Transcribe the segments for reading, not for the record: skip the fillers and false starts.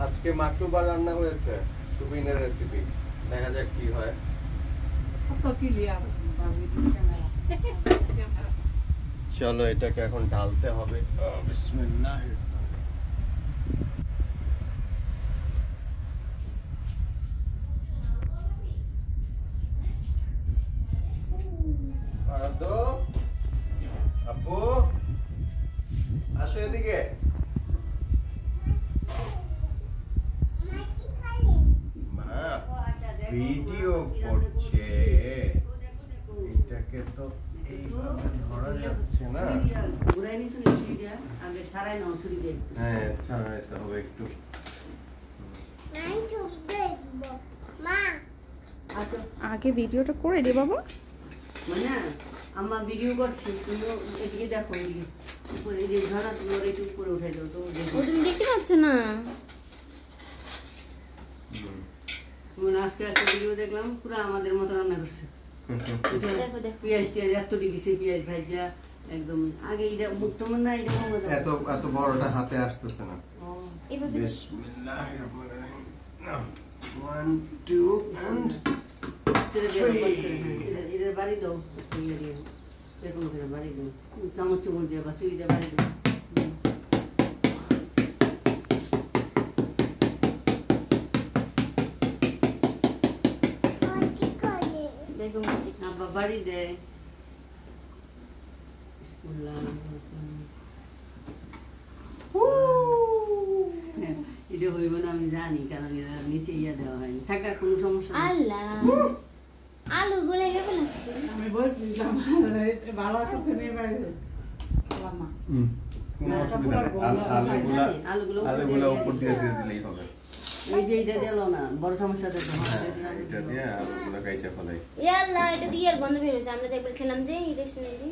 আজকে মাকরুবা রান্না হয়েছে, সুবিনের রেসিপি। দেখা যাক কি হয়। চলো এটাকে এখন ঢালতে হবে। বিসমিল্লাহ। আব্বু আসো এদিকে। মা ভিডিও করছে, এটাকে তো এইভাবে ধরা যাচ্ছে না। হ্যাঁ ছাড়াইতে হবে একটু। আগে ভিডিওটা করে দে বাবা। মানে আমার ভিডিও করছি, তুমি এদিকে দেখো, উপরে এই যে ঝরা তুলো একটু উপরে উঠে দাও তো। তুমি দেখতে পাচ্ছ না? মানে আজকে একটা ভিডিও দেখলাম, পুরো আমাদের মতো রান্না করছে। পেঁয়াজ টিয়াজ এত দিয়েছে, পেঁয়াজ ভাজা একদম। আগে এটা মুখটা মনে হয় এত এত বড়টা হাতে আসতেছে না। বিসমিল্লাহির রহমানির রহিম। 1 2 and এটা বাড়ি দাও, এরকম করে বাড়ি দাও, চামচ চামচ দিয়ে বা চুরি দিয়ে বাড়ি দাও। আব্বা বাড়ি দেয়। এটা হইব না আমি জানি, কারণ এরা নিচে ইয়া দেওয়া হয়নি। থাকা কোনো সমস্যা নেই। আল্লাহ আলু গুলো এভাবে লাগছে। আমি বলছিলাম ভালো আছে ফেলে বাইরে মামা কোনো অসুবিধা নেই। আলুগুলো উপর দিয়ে দিলেই হবে। এই যে এটা দিল না, বড় সমস্যা তো এটা দিয়ে আলুগুলো কাইচা ফেলাই। ইয়াল্লা এটা দিয়ে আর গন্ধ বের হইছে। আমরা যে একবার খেলাম যে এটা শুনে দি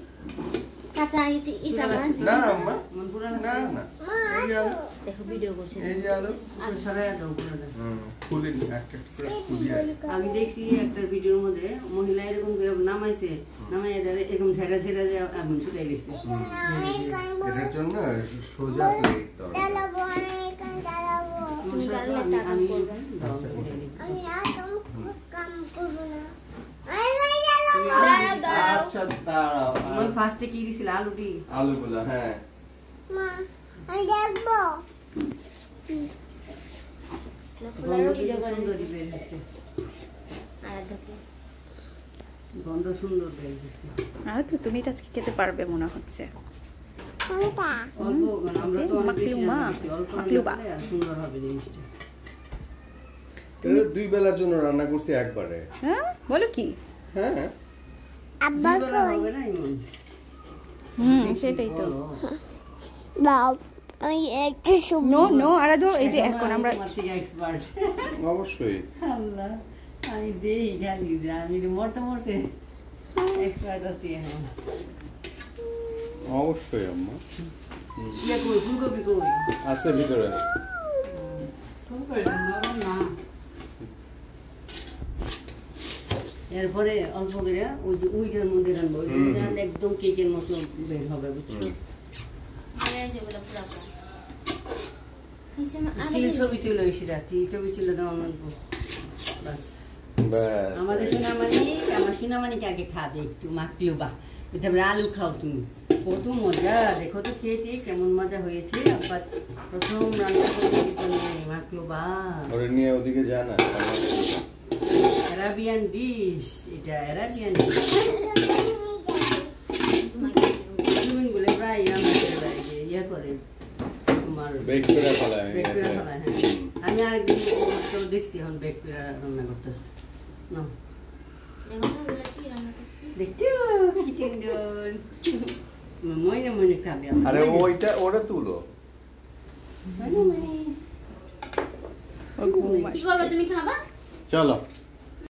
কাঁচা আইছি ইসা মাছ। না আম্মা মন পুরা না না, এই যে আলু দেখো ভিডিও করছে। এই যে আলু আলু ছড়ায় দাও পুরোটা। খুলি একটা করে খুলি। আমি দেখছি একটা ভিডিওর মধ্যে মহিলা এরকম করে নামাইছে, নামাইয়া এরকম ছেড়া ছেড়া যে আগুন ছুটাই গেছে। এটার জন্য সোজা প্লেট দরকার। আচ্ছা দাঁড়াও। ফার্স্টে কি দিছিল? আলুটি, আলুগুলো। হ্যাঁ মা আমি দেখবো। গন্ধ সুন্দর বের হচ্ছে। আর তো তুমি এটা আজকে খেতে পারবে মনে হচ্ছে। অল্প আমরা তো অনেক বেশি রান্না করছি, অল্প রান্না করলে আর সুন্দর হবে জিনিসটা। এটা 2 বেলার জন্য রান্না করছি একবারে। হ্যাঁ বলো কি? হ্যাঁ আব্বা কই? হবে না এমন। সেটাই তো। দাও আমি একটু শুভ। নো নো আরাধু, এই যে এখন আমরা এক্সপার্ট। অবশ্যই। আল্লাহ আমি দেই খালি, আমি মরতে মরতে এক্সপার্ট আছি এখন। অবশ্যই আম্মা। ইয়া কই ফুলকপি কই? আছে ভিতরে। না এরপরে অল্প করে ওই যে উইটার মধ্যে রাখবো, একদম কেকের মতো বের হবে, বুঝছো? স্টিল ছবি ছিল, সেটা স্টিল ছবি ছিল না আমার। বাস আমাদের সোনামানিকে আগে খাবে একটু মাখলেও বা তারপরে আলু খাও তুমি। কত মজা দেখো তো, খেয়েছি কেমন মজা হয়েছে। আবার প্রথম রান্না করতে মাখলো বা নিয়ে ওদিকে যা না। অ্যারাবিয়ান ডিশ, এটা অ্যারাবিয়ান ডিশ। তুমি বলে ভাই আমরা ইয়া করে তোমার বেক করে ফেলায়। হ্যাঁ আমি আরেকদিন দেখছি এখন বেক করে রান্না করতেছি না। দেখতে কি সুন্দর, মনে মনে খাবে। আরে ওইটা ওটা তুলো। কি করবে তুমি? খাবা? চলো।